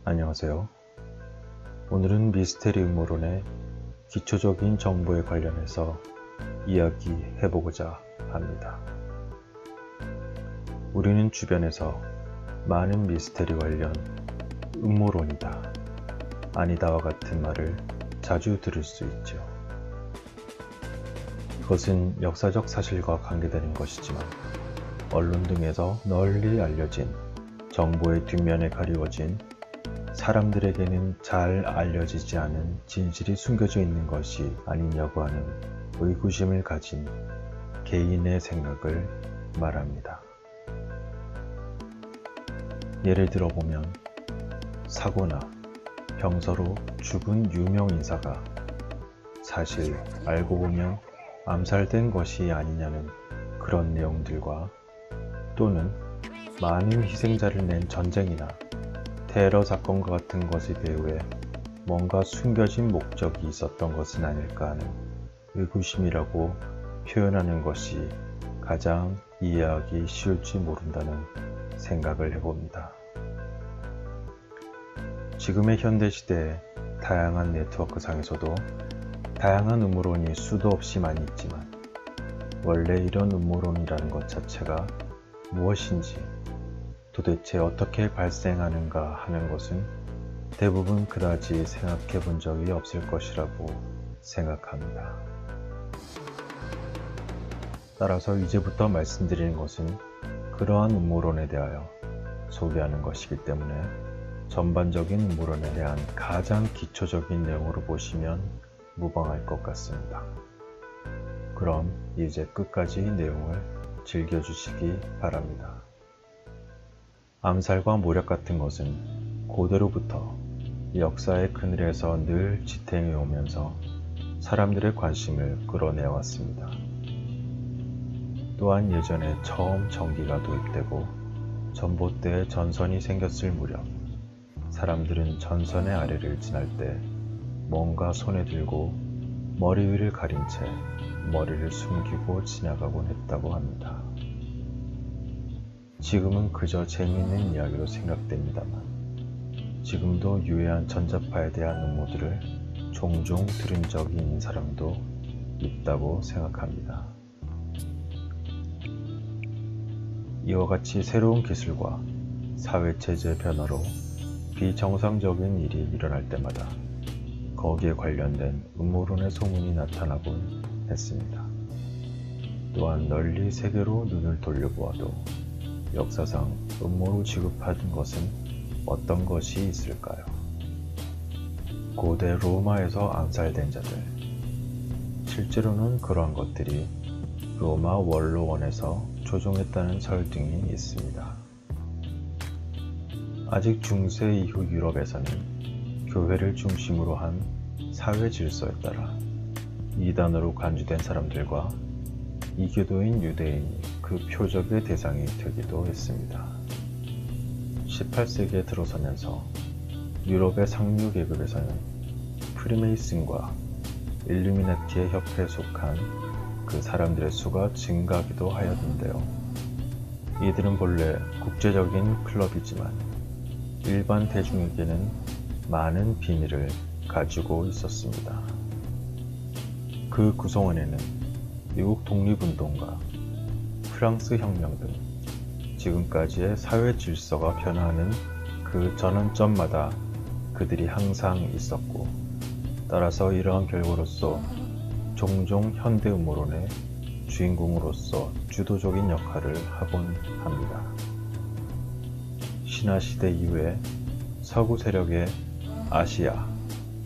안녕하세요. 오늘은 미스테리 음모론의 기초적인 정보에 관련해서 이야기해보고자 합니다. 우리는 주변에서 많은 미스테리 관련 음모론이다, 아니다와 같은 말을 자주 들을 수 있죠. 이것은 역사적 사실과 관계되는 것이지만 언론 등에서 널리 알려진 정보의 뒷면에 가리워진 사람들에게는 잘 알려지지 않은 진실이 숨겨져 있는 것이 아니냐고 하는 의구심을 가진 개인의 생각을 말합니다. 예를 들어보면 사고나 병사로 죽은 유명 인사가 사실 알고 보면 암살된 것이 아니냐는 그런 내용들과 또는 많은 희생자를 낸 전쟁이나 테러 사건과 같은 것의 배후에 뭔가 숨겨진 목적이 있었던 것은 아닐까 하는 의구심이라고 표현하는 것이 가장 이해하기 쉬울지 모른다는 생각을 해봅니다. 지금의 현대시대에 다양한 네트워크상에서도 다양한 음모론이 수도 없이 많이 있지만 원래 이런 음모론이라는 것 자체가 무엇인지 도대체 어떻게 발생하는가 하는 것은 대부분 그다지 생각해 본 적이 없을 것이라고 생각합니다. 따라서 이제부터 말씀드리는 것은 그러한 음모론에 대하여 소개하는 것이기 때문에 전반적인 음모론에 대한 가장 기초적인 내용으로 보시면 무방할 것 같습니다. 그럼 이제 끝까지 내용을 즐겨주시기 바랍니다. 암살과 모략 같은 것은 고대로부터 역사의 그늘에서 늘 지탱해 오면서 사람들의 관심을 끌어내왔습니다. 또한 예전에 처음 전기가 도입되고 전봇대에 전선이 생겼을 무렵 사람들은 전선의 아래를 지날 때 뭔가 손에 들고 머리 위를 가린 채 머리를 숨기고 지나가곤 했다고 합니다. 지금은 그저 재미있는 이야기로 생각됩니다만 지금도 유해한 전자파에 대한 음모들을 종종 들은 적이 있는 사람도 있다고 생각합니다. 이와 같이 새로운 기술과 사회체제 변화로 비정상적인 일이 일어날 때마다 거기에 관련된 음모론의 소문이 나타나곤 했습니다. 또한 널리 세계로 눈을 돌려보아도 역사상 음모로 취급하는 것은 어떤 것이 있을까요? 고대 로마에서 암살된 자들, 실제로는 그러한 것들이 로마 원로원에서 조종했다는 설등이 있습니다. 아직 중세 이후 유럽에서는 교회를 중심으로 한 사회 질서에 따라 이단으로 간주된 사람들과 이교도인 유대인이 그 표적의 대상이 되기도 했습니다. 18세기에 들어서면서 유럽의 상류 계급에서는 프리메이슨과 일루미나티의 협회에 속한 그 사람들의 수가 증가하기도 하였는데요. 이들은 본래 국제적인 클럽이지만 일반 대중에게는 많은 비밀을 가지고 있었습니다. 그 구성원에는 미국 독립운동과 프랑스 혁명 등 지금까지의 사회 질서가 변화하는 그 전환점마다 그들이 항상 있었고, 따라서 이러한 결과로서 종종 현대 음모론의 주인공으로서 주도적인 역할을 하곤 합니다. 신화시대 이후에 서구 세력의 아시아,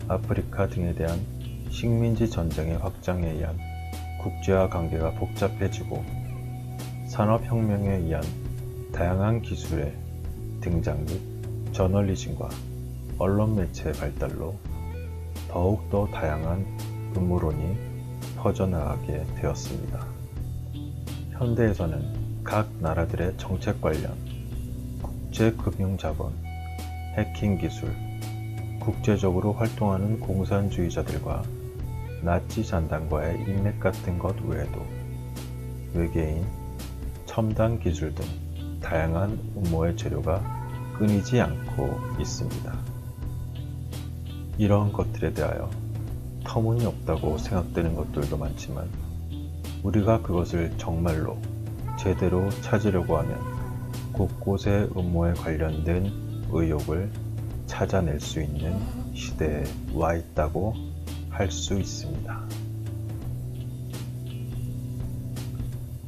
아프리카 등에 대한 식민지 전쟁의 확장에 의한 국제화 관계가 복잡해지고 산업혁명에 의한 다양한 기술의 등장 및 저널리즘과 언론 매체의 발달로 더욱더 다양한 음모론이 퍼져나가게 되었습니다. 현대에서는 각 나라들의 정책 관련, 국제금융자본, 해킹 기술, 국제적으로 활동하는 공산주의자들과 나치 잔당과의 인맥 같은 것 외에도 외계인, 첨단 기술 등 다양한 음모의 재료가 끊이지 않고 있습니다. 이러한 것들에 대하여 터무니없다고 생각되는 것들도 많지만 우리가 그것을 정말로 제대로 찾으려고 하면 곳곳의 음모에 관련된 의혹을 찾아낼 수 있는 시대에 와 있다고 할 수 있습니다.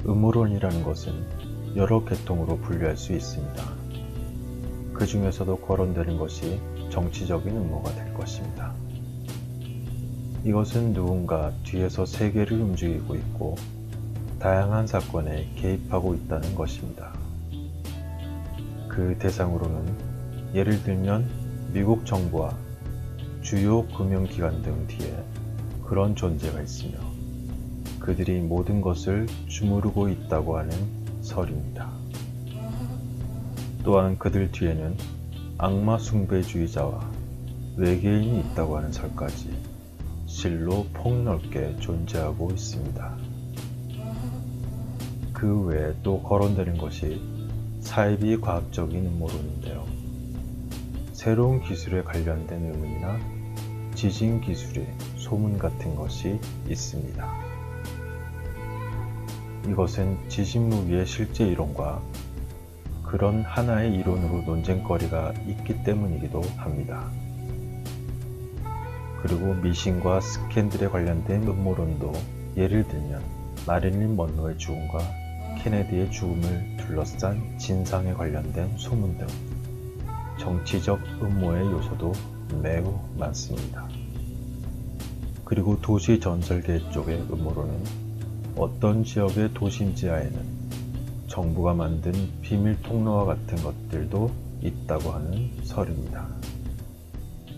음모론이라는 것은 여러 계통으로 분류할 수 있습니다. 그 중에서도 거론되는 것이 정치적인 음모가 될 것입니다. 이것은 누군가 뒤에서 세계를 움직이고 있고 다양한 사건에 개입하고 있다는 것입니다. 그 대상으로는 예를 들면 미국 정부와 주요 금융기관 등 뒤에 그런 존재가 있으며 그들이 모든 것을 주무르고 있다고 하는 설입니다. 또한 그들 뒤에는 악마 숭배주의자와 외계인이 있다고 하는 설까지 실로 폭넓게 존재하고 있습니다. 그 외에 또 거론되는 것이 사이비 과학적인 음모론인데요. 새로운 기술에 관련된 의문이나 지진 기술의 소문 같은 것이 있습니다. 이것은 지진 무기의 실제 이론과 그런 하나의 이론으로 논쟁거리가 있기 때문이기도 합니다. 그리고 미신과 스캔들에 관련된 음모론도 예를 들면 마릴린 먼로의 죽음과 케네디의 죽음을 둘러싼 진상에 관련된 소문 등 정치적 음모의 요소도 매우 많습니다. 그리고 도시 전설계 쪽의 음모론은 어떤 지역의 도심지하에는 정부가 만든 비밀 통로와 같은 것들도 있다고 하는 설입니다.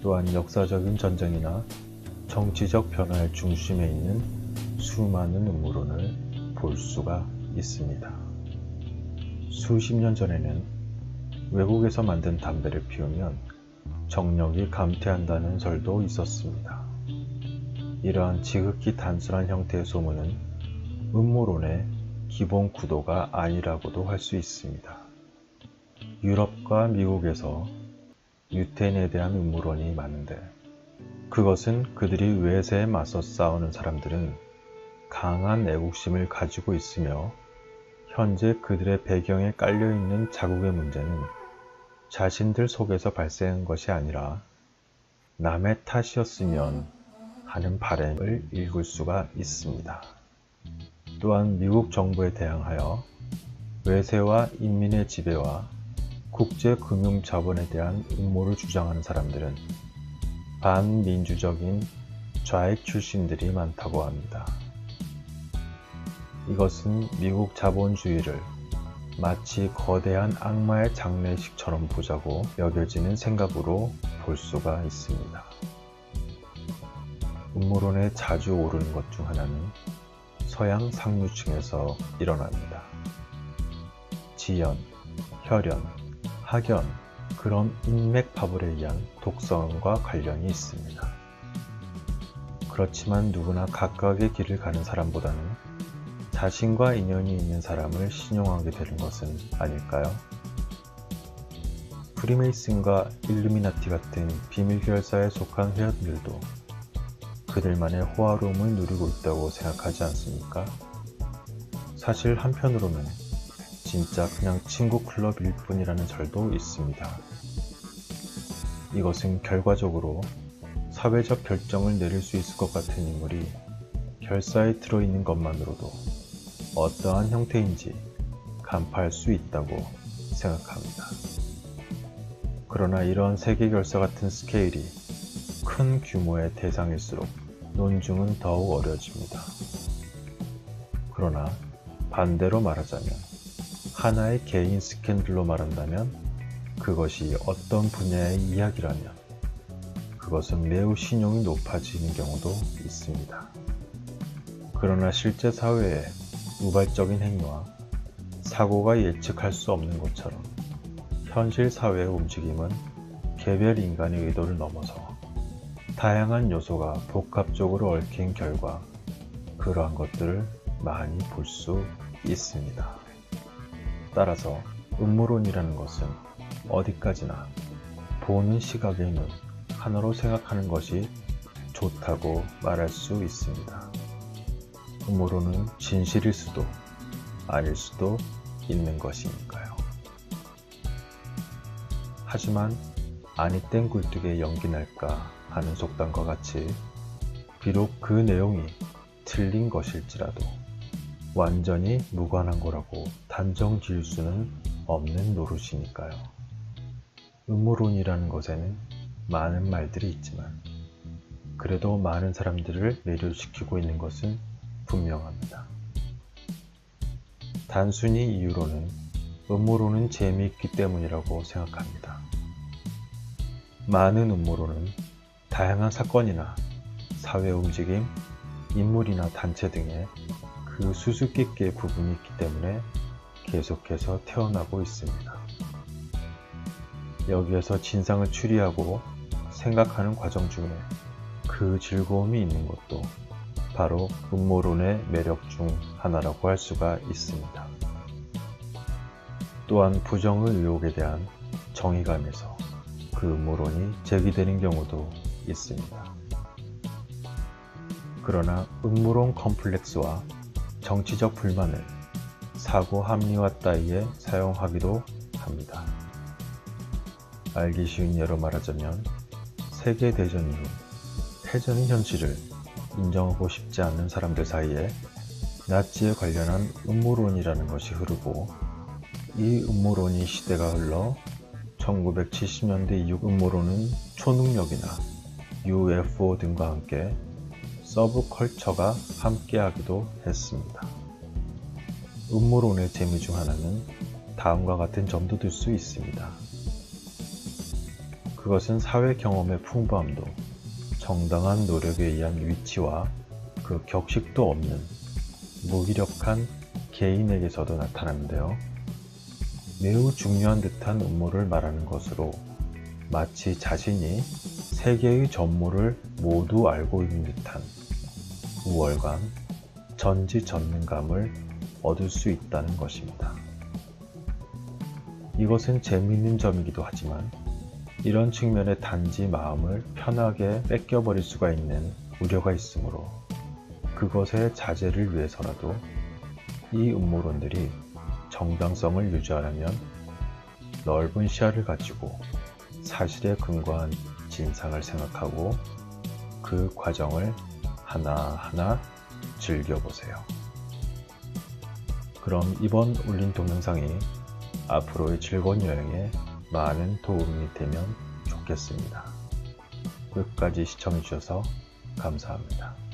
또한 역사적인 전쟁이나 정치적 변화의 중심에 있는 수많은 음모론을 볼 수가 있습니다. 수십 년 전에는 외국에서 만든 담배를 피우면 정력이 감퇴한다는 설도 있었습니다. 이러한 지극히 단순한 형태의 소문은 음모론의 기본 구도가 아니라고도 할 수 있습니다. 유럽과 미국에서 유태인에 대한 음모론이 많은데 그것은 그들이 외세에 맞서 싸우는 사람들은 강한 애국심을 가지고 있으며 현재 그들의 배경에 깔려있는 자국의 문제는 자신들 속에서 발생한 것이 아니라 남의 탓이었으면 하는 바람을 읽을 수가 있습니다. 또한 미국 정부에 대항하여 외세와 인민의 지배와 국제금융자본에 대한 음모를 주장하는 사람들은 반민주적인 좌익 출신들이 많다고 합니다. 이것은 미국 자본주의를 마치 거대한 악마의 장례식처럼 보자고 여겨지는 생각으로 볼 수가 있습니다. 음모론에 자주 오르는 것 중 하나는 서양 상류층에서 일어납니다. 지연, 혈연, 학연, 그런 인맥 파벌에 의한 독선과 관련이 있습니다. 그렇지만 누구나 각각의 길을 가는 사람보다는 자신과 인연이 있는 사람을 신용하게 되는 것은 아닐까요? 프리메이슨과 일루미나티 같은 비밀 결사에 속한 회원들도 그들만의 호화로움을 누리고 있다고 생각하지 않습니까? 사실 한편으로는 진짜 그냥 친구 클럽일 뿐이라는 설도 있습니다. 이것은 결과적으로 사회적 결정을 내릴 수 있을 것 같은 인물이 결사에 들어있는 것만으로도 어떠한 형태인지 간파할 수 있다고 생각합니다. 그러나 이런 세계 결사 같은 스케일이 큰 규모의 대상일수록 논증은 더욱 어려워집니다. 그러나 반대로 말하자면 하나의 개인 스캔들로 말한다면 그것이 어떤 분야의 이야기라면 그것은 매우 신용이 높아지는 경우도 있습니다. 그러나 실제 사회의 우발적인 행위와 사고가 예측할 수 없는 것처럼 현실 사회의 움직임은 개별 인간의 의도를 넘어서 다양한 요소가 복합적으로 얽힌 결과 그러한 것들을 많이 볼 수 있습니다. 따라서 음모론이라는 것은 어디까지나 보는 시각의 눈 하나로 생각하는 것이 좋다고 말할 수 있습니다. 음모론은 진실일 수도 아닐 수도 있는 것이니까요. 하지만 아니 땐 굴뚝에 연기 날까 하는 속담과 같이 비록 그 내용이 틀린 것일지라도 완전히 무관한 거라고 단정 지을 수는 없는 노릇이니까요. 음모론이라는 것에는 많은 말들이 있지만 그래도 많은 사람들을 매료시키고 있는 것은 분명합니다. 단순히 이유로는 음모론은 재미있기 때문이라고 생각합니다. 많은 음모론은 다양한 사건이나 사회 움직임, 인물이나 단체 등의 그 수수께끼의 부분이 있기 때문에 계속해서 태어나고 있습니다. 여기에서 진상을 추리하고 생각하는 과정 중에 그 즐거움이 있는 것도 바로 음모론의 매력 중 하나라고 할 수가 있습니다. 또한 부정의 의혹에 대한 정의감에서 그 음모론이 제기되는 경우도 있습니다. 그러나 음모론 컴플렉스와 정치적 불만을 사고 합리화 따위에 사용하기도 합니다. 알기 쉬운 예로 말하자면 세계대전 이후 패전의 현실을 인정하고 싶지 않는 사람들 사이에 나치에 관련한 음모론이라는 것이 흐르고 이 음모론이 시대가 흘러 1970년대 이후 음모론은 초능력이나 UFO 등과 함께 서브컬처가 함께하기도 했습니다. 음모론의 재미 중 하나는 다음과 같은 점도 들 수 있습니다. 그것은 사회 경험의 풍부함도 정당한 노력에 의한 위치와 그 격식도 없는 무기력한 개인에게서도 나타나는데요. 매우 중요한 듯한 음모를 말하는 것으로 마치 자신이 세계의 전모를 모두 알고 있는 듯한 우월감, 전지전능감을 얻을 수 있다는 것입니다. 이것은 재미있는 점이기도 하지만 이런 측면에 단지 마음을 편하게 뺏겨버릴 수가 있는 우려가 있으므로 그것의 자제를 위해서라도 이 음모론들이 정당성을 유지하려면 넓은 시야를 가지고 사실에 근거한 진상을 생각하고 그 과정을 하나하나 즐겨보세요. 그럼 이번 올린 동영상이 앞으로의 즐거운 여행에 많은 도움이 되면 좋겠습니다. 끝까지 시청해주셔서 감사합니다.